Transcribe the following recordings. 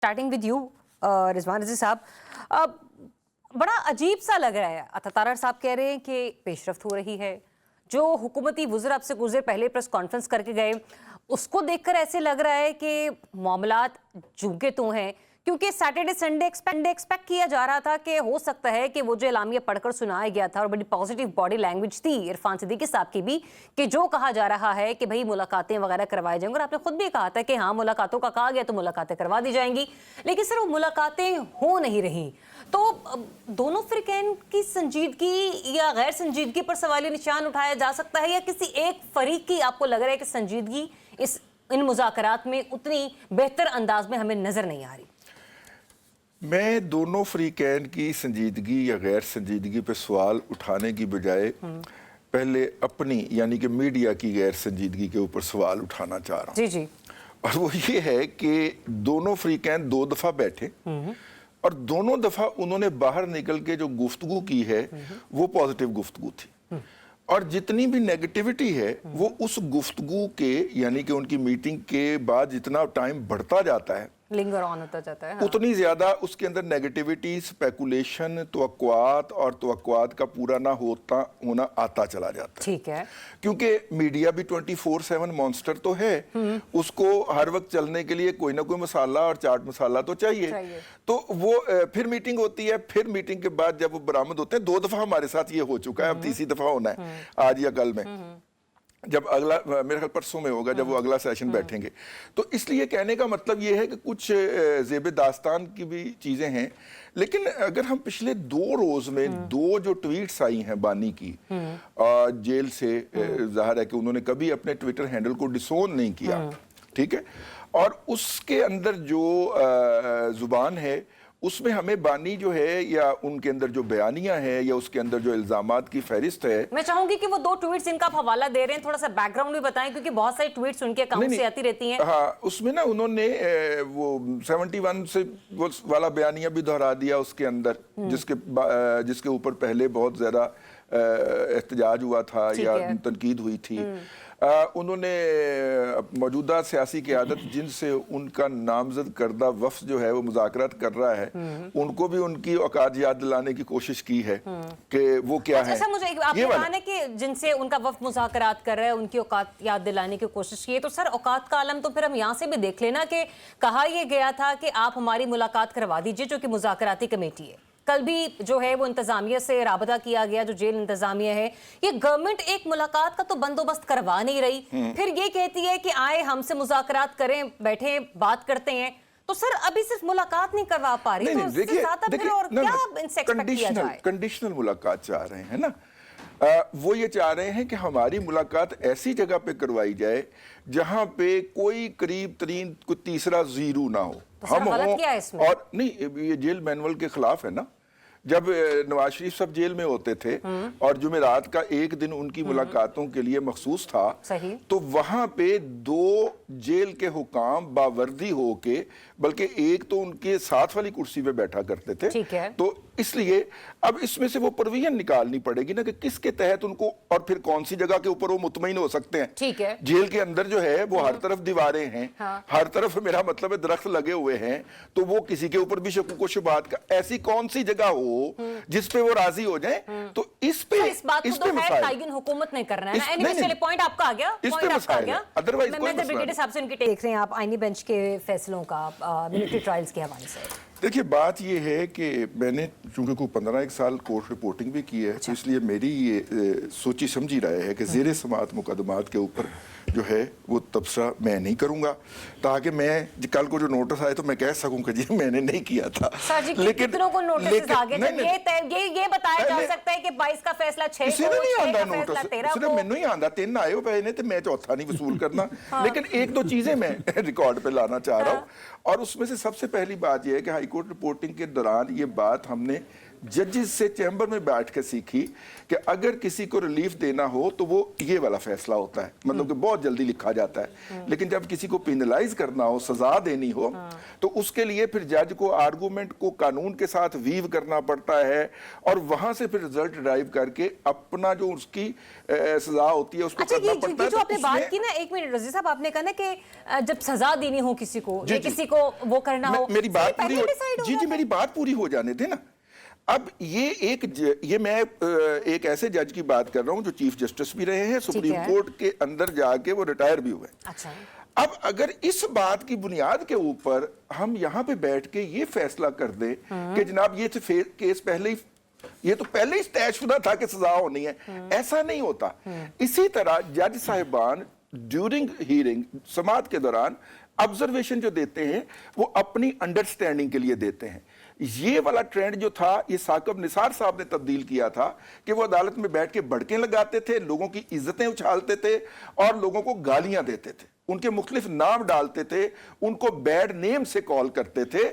Starting with you Rizwan रज़ी साहब, बड़ा अजीब सा लग रहा है। अता तारड़ साहब कह रहे हैं कि पेशरफ्त हो रही है। जो हुकूमती वज़ीर आपसे कुछ देर पहले प्रेस कॉन्फ्रेंस करके गए, उसको देखकर ऐसे लग रहा है कि मामलात जूके तो हैं, क्योंकि सैटरडे संडे एक्सपेक्ट किया जा रहा था कि हो सकता है कि वो जो एलामिया पढ़कर सुनाया गया था और बड़ी पॉजिटिव बॉडी लैंग्वेज थी इरफान सिद्दीकी साहब की भी, कि जो कहा जा रहा है कि भाई मुलाकातें वगैरह करवाई जाएंगी, और आपने खुद भी कहा था कि हाँ मुलाकातों का कहा गया तो मुलाकातें करवा दी जाएंगी, लेकिन सर वो मुलाकातें हो नहीं रही। तो दोनों फ़रीक़ैन की संजीदगी या गैर संजीदगी पर सवालिया निशान उठाया जा सकता है, या किसी एक फरीक की आपको लग रहा है कि संजीदगी इन मुज़ाकरात में उतनी बेहतर अंदाज में हमें नज़र नहीं आ रही? मैं दोनों फ़रीक़ैन की संजीदगी या गैर संजीदगी पे सवाल उठाने की बजाय पहले अपनी यानी कि मीडिया की गैर संजीदगी के ऊपर सवाल उठाना चाह रहा हूँ। जी जी। और वो ये है कि दोनों फ़रीक़ैन 2 दफ़ा बैठे और दोनों दफ़ा उन्होंने बाहर निकल के जो गुफ्तगू की है वो पॉजिटिव गुफ्तगू थी, और जितनी भी नेगेटिविटी है वो उस गुफ्तगू के यानी कि उनकी मीटिंग के बाद जितना टाइम बढ़ता जाता है, लिंगर ऑन होता जाता है, हाँ। उतनी ज्यादा उसके अंदर नेगेटिविटी, स्पेकुलेशन, तवक्कुआत और तवक्कुआत का पूरा ना होना आता चला जाता है। ठीक है, क्योंकि मीडिया भी 24/7 मॉन्स्टर तो है, उसको हर वक्त चलने के लिए कोई ना कोई मसाला और चाट मसाला तो चाहिए। तो वो फिर मीटिंग होती है, फिर मीटिंग के बाद जब वो बरामद होते हैं, 2 दफा हमारे साथ ये हो चुका है, अब तीसरी दफा होना है आज या कल में, जब अगला मेरे ख्याल परसों में होगा जब वो अगला सेशन बैठेंगे। तो इसलिए कहने का मतलब ये है कि कुछ ज़ेब दास्तान की भी चीज़ें हैं, लेकिन अगर हम पिछले 2 रोज में 2 जो ट्वीट्स आई हैं बानी की जेल से, ज़ाहिर है कि उन्होंने कभी अपने ट्विटर हैंडल को डिसोन नहीं किया, ठीक है, और उसके अंदर जो जुबान है उसमें हमें बानी जो है या उनके अंदर जो बयानियां हैं या उसके अंदर जो इल्जामात की फहरिस्त है। मैं चाहूंगी कि वो 2 ट्वीट्स इनका आप हवाला दे रहे हैं, थोड़ा सा बैकग्राउंड भी बताएं, क्योंकि बहुत सारी ट्वीट्स उनके अकाउंट से आती रहती हैं। हाँ, उसमें ना उन्होंने वो 71 से वो वाला बयानिया भी दोहरा दिया उसके अंदर, जिसके ऊपर पहले बहुत ज्यादा एहतजाज हुआ था या तनकीद हुई थी। उन्होंने मौजूदा सियासी क़यादत जिनसे उनका नामजद करदा वफ्द जो है वो मुज़ाकरात कर रहा है, उनको भी उनकी औकात याद दिलाने की कोशिश की है कि वो क्या है। मुझे आपने कहा ना कि जिनसे उनका वफ्द मुज़ाकरात कर रहा है उनकी औकात याद दिलाने की कोशिश की है, तो सर औकात का आलम तो फिर हम यहाँ से भी देख लेना कि कहा यह गया था कि आप हमारी मुलाकात करवा दीजिए, जो कि मुज़ाकराती कमेटी है। कल भी जो है वो इंतजामिया से राबता किया गया, जो जेल इंतजामिया है, ये गवर्नमेंट एक मुलाकात का तो बंदोबस्त करवा नहीं रही, फिर ये कहती है कि आए हमसे मुज़ाकरात करें, बैठे बात करते हैं। तो सर अभी सिर्फ मुलाकात नहीं करवा पा रही, तो उससे ज़्यादा फिर और क्या इनसे एक्सपेक्ट किया जाए? कंडीशनल मुलाकात चाह रहे हैं ना, वो ये चाह रहे हैं कि हमारी मुलाकात ऐसी जगह पे करवाई जाए जहां पे कोई करीब तरीन कोई तीसरा जीरो ना हो, तो हम हो। और नहीं, ये जेल मैनुअल के खिलाफ है ना। जब नवाज शरीफ साहब जेल में होते थे और जुमेरात का एक दिन उनकी मुलाकातों के लिए मखसूस था, तो वहां पे 2 जेल के हुकाम बावर्दी होके, बल्कि एक तो उनके साथ वाली कुर्सी पे बैठा करते थे। तो इसलिए अब इसमें से वो परवियन निकालनी पड़ेगी ना कि किसके तहत उनको, और फिर कौन सी जगह के ऊपर वो मुतमईन हो सकते हैं। ठीक है, जेल के अंदर जो है वो हर तरफ दीवारें हैं, हर तरफ मेरा मतलब है दरख्त लगे हुए हैं, तो वो किसी के ऊपर भी शक व शुबहात का, ऐसी कौन सी जगह हो जिस पे वो राजी हो जाए। तो इस बात को तो है हुकूमत नहीं करना है ना। एनीवे चलिए, पॉइंट आपका आ गया, पॉइंट आपका आ गया। अदरवाइज मैं ब्रिगेडियर साहब से उनके देख रहे हैं आप आईनी बेंच के फैसलों का मिलिट्री ट्रायल्स के हवाले से। देखिए, बात ये है कि मैंने चूंकि कोई 15-1 साल कोर्ट रिपोर्टिंग भी की है, तो इसलिए मेरी ये सोची समझी राय है कि ज़ेरे समात मुकदमात के ऊपर जो है वो तबसरा मैं नहीं करूंगा, ताकि मैं कल को जो नोटिस आए तो मैं कह सकूं कि जी मैंने नहीं किया था। लेकिन कितनों को नोटिस आ गए, ये बताया जा सकता है कि 22 का फैसला 6 को नहीं आंदा नोटिस, सिर्फ मैनू ही आंदा, 3 आए हो पे ने ते मैं चौथा नहीं वसूल करना। लेकिन 1-2 चीजें मैं रिकॉर्ड पे लाना चाह रहा हूँ, और उसमें से सबसे पहली बात यह है कि हाईकोर्ट रिपोर्टिंग के दौरान ये बात हमने जजेस से चैम्बर में बैठ के सीखी कि अगर किसी को रिलीफ देना हो तो वो ये वाला फैसला होता है, मतलब कि बहुत जल्दी लिखा जाता है। लेकिन जब किसी को पेनलाइज करना हो, सजा देनी हो, तो उसके लिए फिर जज को आर्गूमेंट को कानून के साथ वीव करना पड़ता है, और वहां से फिर रिजल्ट ड्राइव करके अपना जो उसकी सजा होती है उसको करना पड़ता है। जो आपने बात की ना, 1 मिनट रज़ी साहब, आपने कहा ना कि जब सजा देनी हो किसी को को वो करना हो, मेरी बात पूरी हो, डिसाइड जी मेरी बात पूरी हो जाने दे ना। अब ये मैं एक ऐसे जज की बात कर रहा हूं जो चीफ जस्टिस भी रहे हैं, सुप्रीम कोर्ट के अंदर जाके वो रिटायर भी हुए। अच्छा, अब अगर इस बात की बुनियाद के ऊपर हम यहां पे बैठ के ये फैसला कर दें कि जनाब ये केस ये तो पहले ही तयशुदा था कि सजा होनी है, ऐसा नहीं होता। इसी तरह जज साहिबान ड्यूरिंग हियरिंग, समाअत के दौरान ऑब्जर्वेशन जो देते हैं वो अपनी अंडरस्टैंडिंग के लिए देते हैं। ये वाला ट्रेंड जो था ये साकिब निसार साहब ने तब्दील किया था कि वो अदालत में बैठ के बड़के लगाते थे, लोगों की इज्जतें उछालते थे और लोगों को गालियां देते थे, उनके मुख्तलिफ नाम डालते थे, उनको बैड नेम से कॉल करते थे।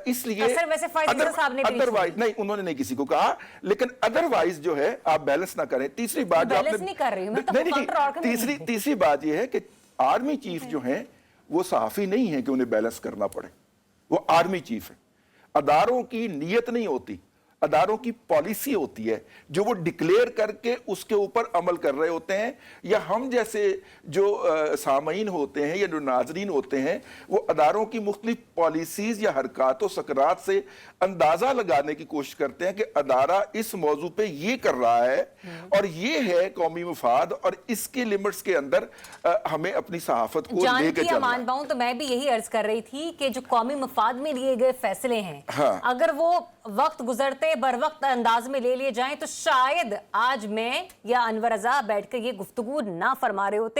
इसलिए अदरवाइज नहीं, उन्होंने नहीं किसी को कहा, लेकिन अदरवाइज जो है आप बैलेंस ना करें। तीसरी बात जो आपने नहीं कर रही हूं, मैं तो तीसरी बात ये है कि आर्मी चीफ जो है वो सहाफी नहीं है कि उन्हें बैलेंस करना पड़े, वो आर्मी चीफ है। अदारों की नीयत नहीं होती, अदारों की पॉलिसी होती है जो वो डिक्लेयर करके उसके ऊपर अमल कर रहे होते हैं। या हम जैसे जो सामीन होते हैं या जो नाजरीन होते हैं वो अदारों की मुख्तलिफ पॉलिसीज या हरकत सकरात से अंदाजा लगाने की कोशिश करते हैं कि अदारा इस मौजू पे ये कर रहा है और ये है कौमी मफाद और इसके लिमिट्स के अंदर हमें अपनी सहाफत को लेके चलना है। तो मैं भी यही अर्ज कर रही थी कि जो कौमी मफाद में लिए गए फैसले हैं, हाँ। अगर वो वक्त गुजरते बर वक्त अंदाज में ले लिए जाएं तो शायद आज मैं या अनवर रजा बैठकर ये गुफ्तगू ना फरमा रहे होते।